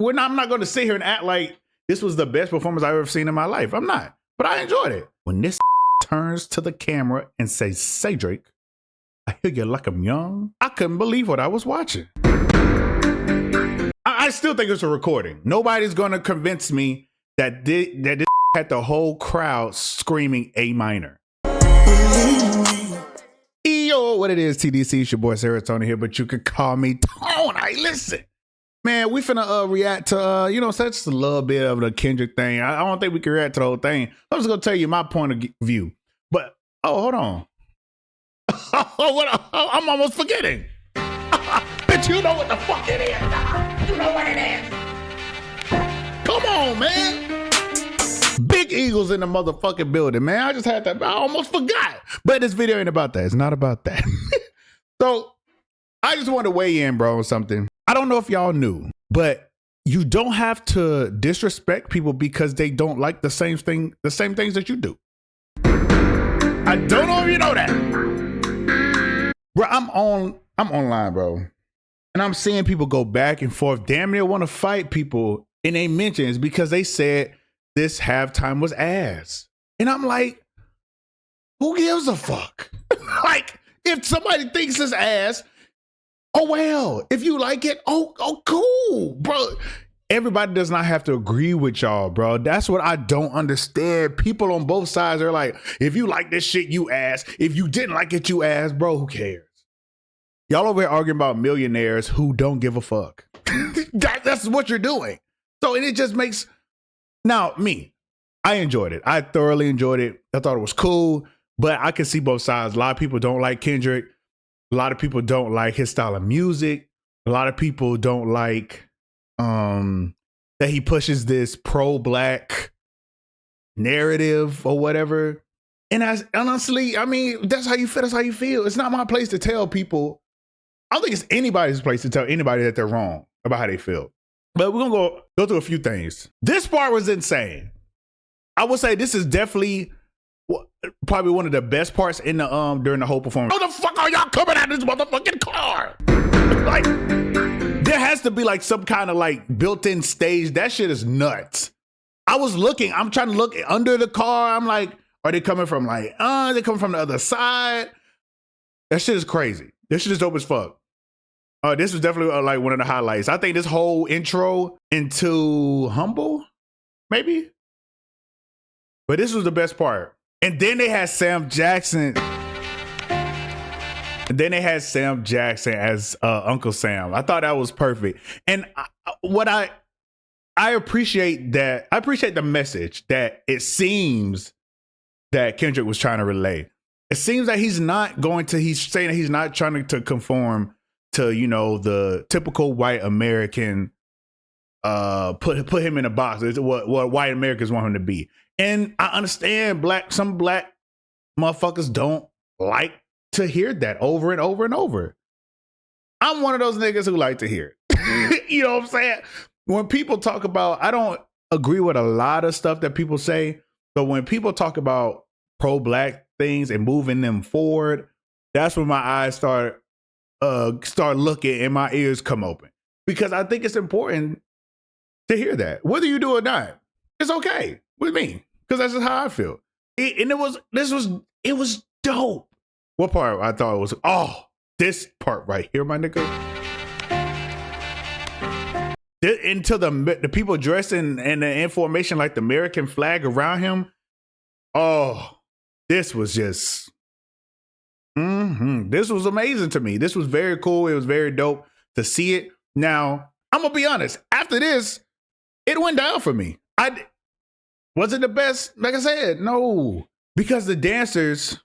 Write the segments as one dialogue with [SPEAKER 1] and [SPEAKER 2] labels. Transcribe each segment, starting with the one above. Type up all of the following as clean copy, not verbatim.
[SPEAKER 1] I'm not going to sit here and act like this was the best performance I've ever seen in my life. I'm not, but I enjoyed it. When this turns to the camera and says, "Say Drake, I hear you like I'm young," I couldn't believe what I was watching. I still think it's a recording. Nobody's going to convince me that this had the whole crowd screaming A minor. Yo, what it is, TDC, it's your boy Srotonn here, but you could call me Tone. Hey, listen, man, we finna react to, just a little bit of the Kendrick thing. I don't think we can react to the whole thing. I'm just gonna tell you my point of view. But, hold on. I'm almost forgetting. Bitch, you know what the fuck it is. You know what it is. Come on, man. Big Eagles in the motherfucking building, man. I just had that. I almost forgot. But this video ain't about that. It's not about that. So I just want to weigh in, bro, on something. I don't know if y'all knew, but you don't have to disrespect people because they don't like the same things that you do. I don't know if you know that. Bro, I'm online, bro. And I'm seeing people go back and forth. Damn near want to fight people in their mentions because they said this halftime was ass. And I'm like, who gives a fuck? Like, if somebody thinks it's ass, oh well. If you like it, oh cool, bro. Everybody does not have to agree with y'all, bro. That's what I don't understand. People on both sides are like, if you like this shit, you ass. If you didn't like it, you ass, bro. Who cares? Y'all over here arguing about millionaires who don't give a fuck. That's what you're doing. So, and it just makes, now me, I enjoyed it. I thoroughly enjoyed it. I thought it was cool, but I can see both sides. A lot of people don't like Kendrick. A lot of people don't like his style of music. A lot of people don't like that he pushes this pro-black narrative or whatever. And honestly, I mean, that's how you feel. That's how you feel. It's not my place to tell people. I don't think it's anybody's place to tell anybody that they're wrong about how they feel. But we're gonna go through a few things. This part was insane. I would say this is definitely probably one of the best parts in the during the whole performance. How the fuck are y'all coming out of this motherfucking car? Like, there has to be like some kind of like built-in stage. That shit is nuts. I'm trying to look under the car. I'm like, are they coming from like, they coming from the other side? That shit is crazy. This shit is dope as fuck. This was definitely like one of the highlights. I think this whole intro into Humble, maybe. But this was the best part. And then they had Sam Jackson. As Uncle Sam. I thought that was perfect. And I appreciate that. I appreciate the message that it seems that Kendrick was trying to relay. It seems that he's saying that he's not trying to conform to, the typical white American, put him in a box. It's what white Americans want him to be. And I understand some black motherfuckers don't like to hear that over and over and over. I'm one of those niggas who like to hear it. You know what I'm saying? When people talk about, I don't agree with a lot of stuff that people say, but when people talk about pro-black things and moving them forward, that's when my eyes start looking and my ears come open. Because I think it's important to hear that. Whether you do or not, it's okay with me. Because that's just how I feel. It was dope. What part I thought was, this part right here, my nigga. Into the people dressed in the information like the American flag around him. Oh, this was just, this was amazing to me. This was very cool. It was very dope to see it. Now, I'm gonna be honest. After this, it went down for me. Was it the best? Like I said, no. Because the dancers,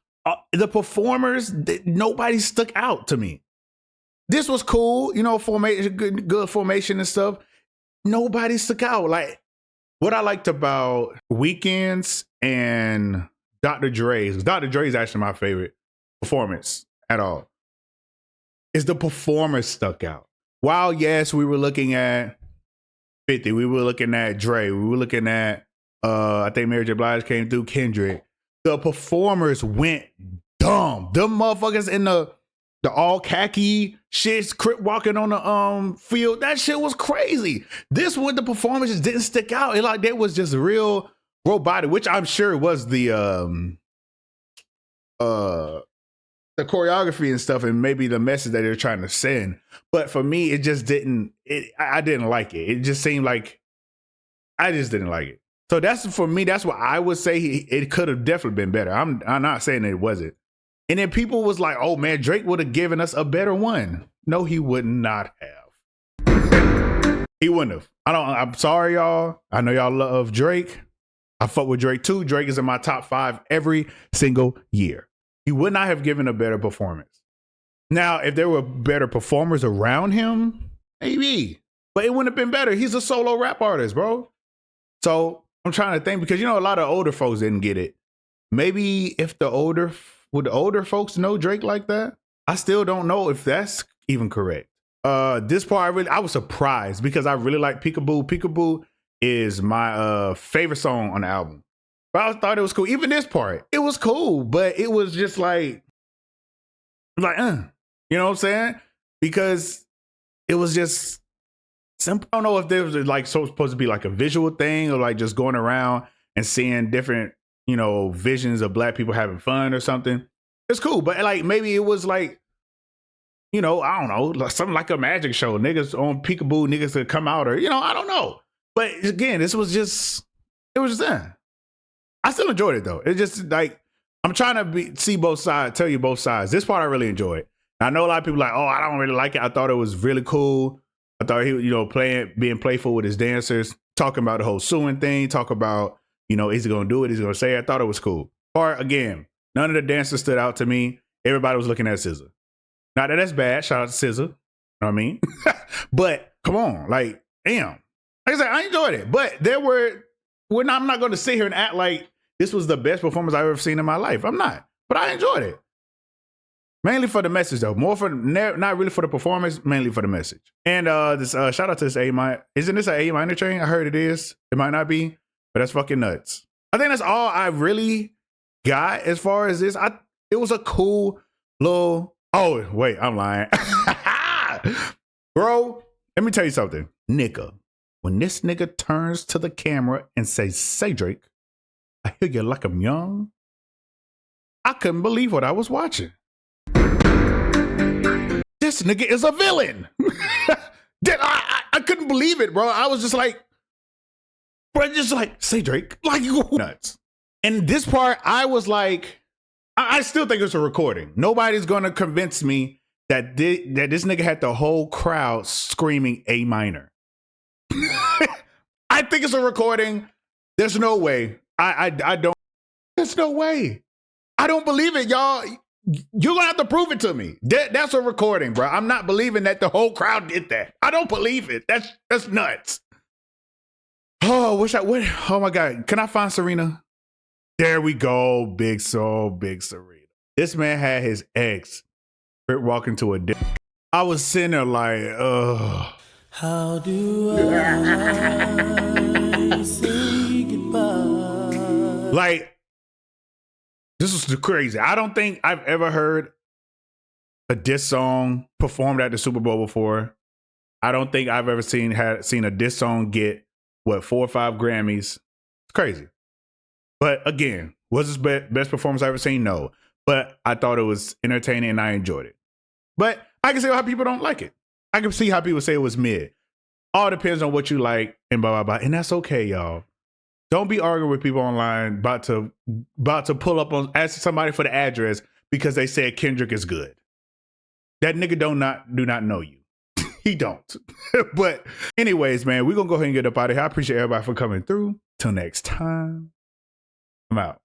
[SPEAKER 1] the performers, nobody stuck out to me. This was cool, formation, good formation and stuff. Nobody stuck out. Like, what I liked about Weeknd's and Dr. Dre's, Dr. Dre's actually my favorite performance at all, is the performers stuck out. While, yes, we were looking at 50, we were looking at Dre, we were looking at, I think Mary J. Blige came through, Kendrick. The performers went dumb. Them motherfuckers in the all khaki shit's crip walking on the field. That shit was crazy. This one, the performance just didn't stick out. It like that was just real robotic, which I'm sure it was the choreography and stuff, and maybe the message that they're trying to send. But for me, it just didn't. I didn't like it. It just seemed like I just didn't like it. So that's for me. That's what I would say. It could have definitely been better. I'm not saying that it wasn't. And then people was like, "Oh man, Drake would have given us a better one." No, he would not have. He wouldn't have. I'm sorry, y'all. I know y'all love Drake. I fuck with Drake too. Drake is in my top 5 every single year. He would not have given a better performance. Now, if there were better performers around him, maybe. But it wouldn't have been better. He's a solo rap artist, bro. So I'm trying to think, because a lot of older folks didn't get it. Maybe if would the older folks know Drake like that? I still don't know if that's even correct. This part I was surprised because I really like Peekaboo. Peekaboo is my favorite song on the album. But I thought it was cool. Even this part, it was cool, but it was just like, you know what I'm saying? Because it was just simple. I don't know if there was like supposed to be like a visual thing or like just going around and seeing different, visions of black people having fun or something. It's cool, but like maybe it was like, I don't know, like something like a magic show. Niggas on Peekaboo, niggas could come out or, I don't know. But again, it was just I still enjoyed it though. It's just like, I'm trying to see both sides, tell you both sides. This part I really enjoyed. I know a lot of people like, oh, I don't really like it. I thought it was really cool. I thought he, being playful with his dancers, talking about the whole suing thing, talk about, is he going to do it? Is he going to say it? I thought it was cool. Part again, none of the dancers stood out to me. Everybody was looking at SZA. Not that that's bad. Shout out to SZA. You know what I mean? But come on, like, damn. Like I said, I enjoyed it. But I'm not going to sit here and act like this was the best performance I've ever seen in my life. I'm not. But I enjoyed it. Mainly for the message, though. Not really for the performance, mainly for the message. And this shout out to this A minor. Isn't this an A minor train? I heard it is. It might not be, but that's fucking nuts. I think that's all I really got as far as this. It was a cool little. Oh wait, I'm lying, bro. Let me tell you something, nigga. When this nigga turns to the camera and says, "Say Drake, I hear you like I'm young," I couldn't believe what I was watching. This nigga is a villain. I couldn't believe it, bro. I was just like, say Drake, like you nuts. And this part, I was like, I still think it's a recording. Nobody's gonna convince me that this nigga had the whole crowd screaming A minor. I think it's a recording. There's no way. I don't. There's no way. I don't believe it, y'all. You're gonna have to prove it to me. That's a recording, bro. I'm not believing that the whole crowd did that. I don't believe it. That's nuts. Oh, oh my God. Can I find Serena? There we go. Big Serena. This man had his ex walking to a dinner. I was sitting there like, ugh. How do I say goodbye? Like, this was crazy. I don't think I've ever heard a diss song performed at the Super Bowl before. I don't think I've ever seen a diss song get 4 or 5 Grammys. It's crazy. But again, was this best performance I've ever seen? No. But I thought it was entertaining and I enjoyed it. But I can see how people don't like it. I can see how people say it was mid. All depends on what you like and blah, blah, blah. And that's okay, y'all. Don't be arguing with people online about to pull up on, ask somebody for the address because they said Kendrick is good. That nigga do not know you. He don't. But anyways, man, we're going to go ahead and get up out of here. I appreciate everybody for coming through. Till next time, I'm out.